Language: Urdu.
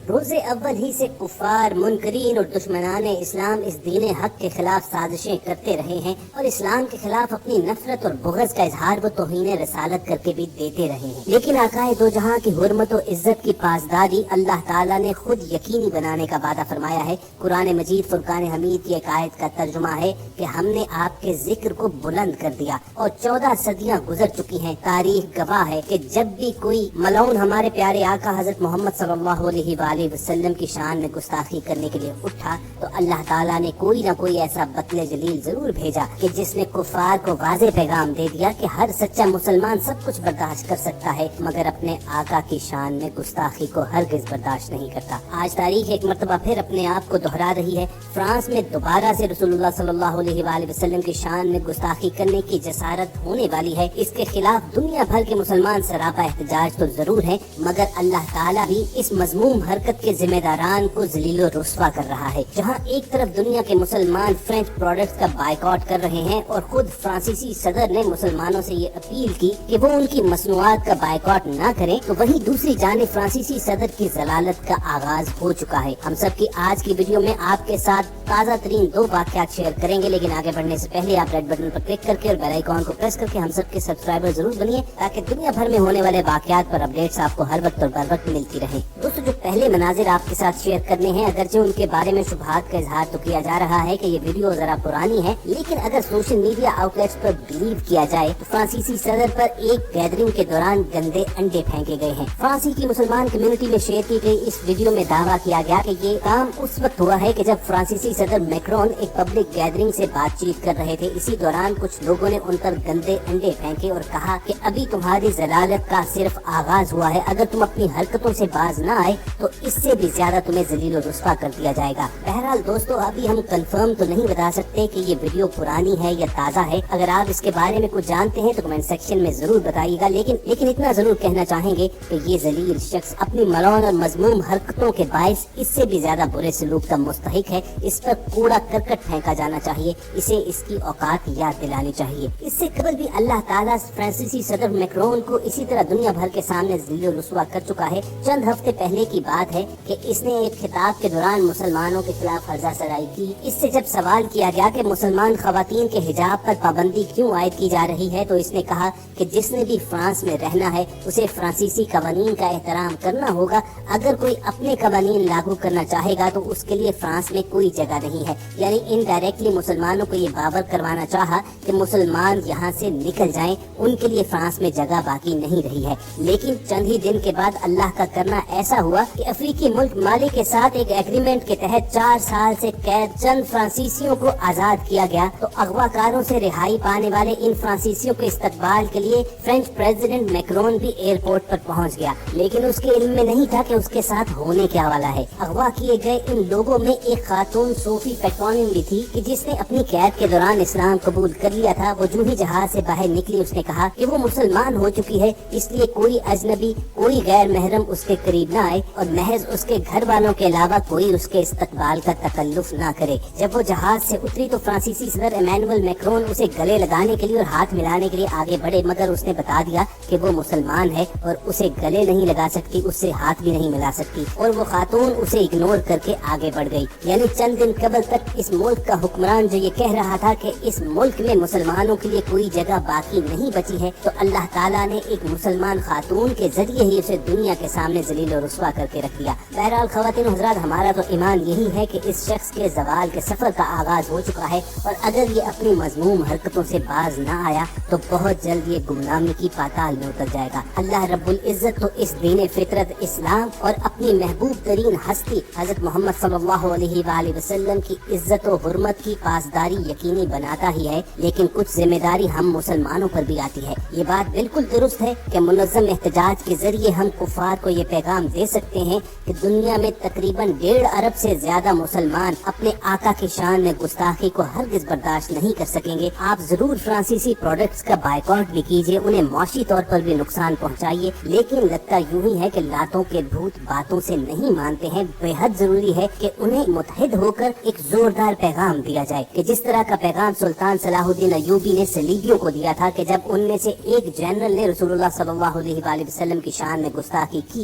روز اول ہی سے کفار، منکرین اور دشمنان اسلام اس دین حق کے خلاف سازشیں کرتے رہے ہیں اور اسلام کے خلاف اپنی نفرت اور بغض کا اظہار و توہین رسالت کر کے بھی دیتے رہے ہیں، لیکن آقائے دو جہاں کی حرمت و عزت کی پاسداری اللہ تعالیٰ نے خود یقینی بنانے کا وعدہ فرمایا ہے۔ قرآن مجید فرقان حمید کی ایک آیت کا ترجمہ ہے کہ ہم نے آپ کے ذکر کو بلند کر دیا اور 14 صدیاں گزر چکی ہیں۔ تاریخ گواہ ہے کہ جب بھی کوئی ملعون ہمارے پیارے آقا حضرت محمد صلی اللہ علیہ وآلہ وسلم کی شان میں گستاخی کرنے کے لیے اٹھا تو اللہ تعالیٰ نے کوئی نہ کوئی ایسا بطل جلیل ضرور بھیجا کہ جس نے کفار کو واضح پیغام دے دیا کہ ہر سچا مسلمان سب کچھ برداشت کر سکتا ہے مگر اپنے آقا کی شان میں گستاخی کو ہرگز برداشت نہیں کرتا۔ آج تاریخ ایک مرتبہ پھر اپنے آپ کو دہرا رہی ہے۔ فرانس میں دوبارہ سے رسول اللہ صلی اللہ علیہ وآلہ وسلم کی شان میں گستاخی کرنے کی جسارت ہونے والی ہے۔ اس کے خلاف دنیا بھر کے مسلمان سراپا احتجاج تو ضرور ہیں مگر اللہ تعالیٰ بھی اس مذموم حرکت کے ذمہ داران کو ذلیل و رسوا کر رہا ہے۔ جہاں ایک طرف دنیا کے مسلمان فرینچ پروڈکٹس کا بائیکاٹ کر رہے ہیں اور خود فرانسیسی صدر نے مسلمانوں سے یہ اپیل کی کہ وہ ان کی مصنوعات کا بائیکاٹ نہ کریں، تو وہیں دوسری جانب فرانسیسی صدر کی ضلالت کا آغاز ہو چکا ہے۔ ہم سب کی آج کی ویڈیو میں آپ کے ساتھ تازہ ترین 2 واقعات شیئر کریں گے، لیکن آگے بڑھنے سے پہلے آپ ریڈ بٹن پر کلک کر کے اور بیل آئیکن کو پریس کر کے ہم سب کے سبسکرائبر ضرور بنیے تاکہ دنیا بھر میں ہونے والے واقعات پر اپڈیٹس آپ کو ہر وقت اور بر وقت ملتی رہیں۔ دوستو، جو پہلے مناظر آپ کے ساتھ شیئر کرنے ہیں، اگرچہ ان کے بارے میں شبہات کا اظہار تو کیا جا رہا ہے کہ یہ ویڈیو ذرا پرانی ہے، لیکن اگر social media out let's per blue کیا جائے تو فرانسیسی صدر پر ایک گیدرنگ کے دوران گندے انڈے پھینکے گئے ہیں۔ فرانسی کی مسلمان کمیونٹی میں شیئر کی گئی اس ویڈیو میں دعویٰ کیا گیا کہ یہ کام اس وقت ہوا ہے کہ جب فرانسیسی صدر میکرون ایک پبلک گیدرنگ سے بات چیت کر رہے تھے۔ اسی دوران کچھ لوگوں نے ان پر گندے انڈے پھینکے اور کہا کہ ابھی تمہاری ضلالت کا صرف آغاز ہوا ہے، اگر تم اپنی حرکتوں سے باز نہ آئے تو اس سے بھی زیادہ تمہیں ذلیل و رسوا کر دیا جائے گا۔ بہرحال دوستو، ابھی ہم کنفرم تو نہیں بتا سکتے کہ یہ ویڈیو پرانی ہے یا تازہ ہے۔ اگر آپ اس کے بارے میں کچھ جانتے ہیں تو کمنٹ سیکشن میں ضرور بتائیے گا، لیکن اتنا ضرور کہنا چاہیں گے کہ یہ ذلیل شخص اپنی ملعون اور مذموم حرکتوں کے باعث اس سے بھی زیادہ برے سلوک کا مستحق ہے۔ اس پر کوڑا کرکٹ پھینکا جانا چاہیے، اسے اس کی اوقات یاد دلانی چاہیے۔ اس سے قبل بھی اللہ تعالیٰ فرانسیسی صدر میکرون کو اسی طرح دنیا بھر کے سامنے ذلیل و رسوا کر چکا ہے۔ چند ہفتے پہلے کی بات ہے کہ اس نے ایک خطاب کے دوران مسلمانوں کے خلاف ہرزہ سرائی کی۔ اس سے جب سوال کیا گیا کہ مسلمان خواتین کے حجاب پر پابندی کیوں عائد کی جا رہی ہے تو اس نے کہا کہ جس نے بھی فرانس میں رہنا ہے اسے فرانسیسی قوانین کا احترام کرنا ہوگا۔ اگر کوئی اپنے قوانین لاگو کرنا چاہے گا تو اس کے لیے فرانس میں کوئی جگہ نہیں ہے۔ یعنی انڈائریکٹلی مسلمانوں کو یہ باور کروانا چاہا کہ مسلمان یہاں سے نکل جائیں، ان کے لیے فرانس میں جگہ باقی نہیں رہی ہے۔ لیکن چند ہی دن کے بعد اللہ کا کرنا ایسا ہوا کہ افریقی ملک مالی کے ساتھ ایک ایگریمنٹ کے تحت 4 سال سے قید چند فرانسیسیوں کو آزاد کیا گیا، تو اغوا کاروں سے رہائی پانے والے ان فرانسیسیوں کے استقبال کے لیے فرینچ پریزیڈنٹ میکرون بھی ایئرپورٹ پر پہنچ گیا، لیکن اس کے علم میں نہیں تھا کہ اس کے ساتھ ہونے کیا والا ہے۔ اغوا کیے گئے ان لوگوں میں ایک خاتون صوفی پیٹرونن بھی تھی کہ جس نے اپنی قید کے دوران اسلام قبول کر لیا تھا۔ وہ جو ہی جہاز سے باہر نکلی اس نے کہا کہ وہ مسلمان ہو چکی ہے، اس لیے کوئی اجنبی، کوئی غیر محرم اس کے قریب نہ آئے اور محض اس کے گھر والوں کے علاوہ کوئی اس کے استقبال کا تکلف نہ کرے۔ جب وہ جہاز سے اتری تو فرانسیسی صدر ایمانوئل میکرون اسے گلے لگانے کے لیے اور ہاتھ ملانے کے لیے آگے بڑھے، مگر اس نے بتا دیا کہ وہ مسلمان ہے اور اسے گلے نہیں لگا سکتی، اس سے ہاتھ بھی نہیں ملا سکتی، اور وہ خاتون اسے اگنور کر کے آگے بڑھ گئی۔ یعنی چند دن قبل تک اس ملک کا حکمران جو یہ کہہ رہا تھا کہ اس ملک میں مسلمانوں کے لیے کوئی جگہ باقی نہیں بچی ہے، تو اللہ تعالیٰ نے ایک مسلمان خاتون کے ذریعے ہی اسے دنیا کے سامنے ذلیل و رسوا کر کے رکھ دیا۔ بہرحال خواتین و حضرات، ہمارا تو ایمان یہی ہے کہ اس شخص کے زوال کے سفر کا آغاز ہو چکا ہے، اور اگر یہ اپنی مذموم حرکتوں سے باز نہ آیا تو بہت جلد یہ گمنامی کی پاتال میں اتر جائے گا۔ اللہ رب العزت تو اس دین فطرت اسلام اور اپنی محبوب ترین ہستی حضرت محمد صلی اللہ علیہ وآلہ وسلم کی عزت و حرمت کی پاسداری یقینی بناتا ہی ہے، لیکن کچھ ذمہ داری ہم مسلمانوں پر بھی آتی ہے۔ یہ بات بالکل درست ہے کہ منظم احتجاج کے ذریعے ہم کفار کو یہ پیغام دے سکتے ہیں کہ دنیا میں تقریباً 1.5 ارب سے زیادہ مسلمان اپنے آقا کی شان میں گستاخی کو ہرگز برداشت نہیں کر سکیں گے۔ آپ ضرور فرانسیسی پروڈکٹس کا بائیکاٹ بھی کیجیے، انہیں معاشی طور پر بھی نقصان پہنچائیے، لیکن لگتا یوں ہی ہے کہ لاتوں کے بھوت باتوں سے نہیں مانتے ہیں۔ بے حد ضروری ہے کہ انہیں متحد ہو کر ایک زوردار پیغام دیا جائے کہ جس طرح کا پیغام سلطان صلاح الدین ایوبی نے صلیبیوں کو دیا تھا کہ جب ان میں سے ایک جنرل نے رسول اللہ صلی اللہ علیہ وآلہ وسلم کی شان میں گستاخی کی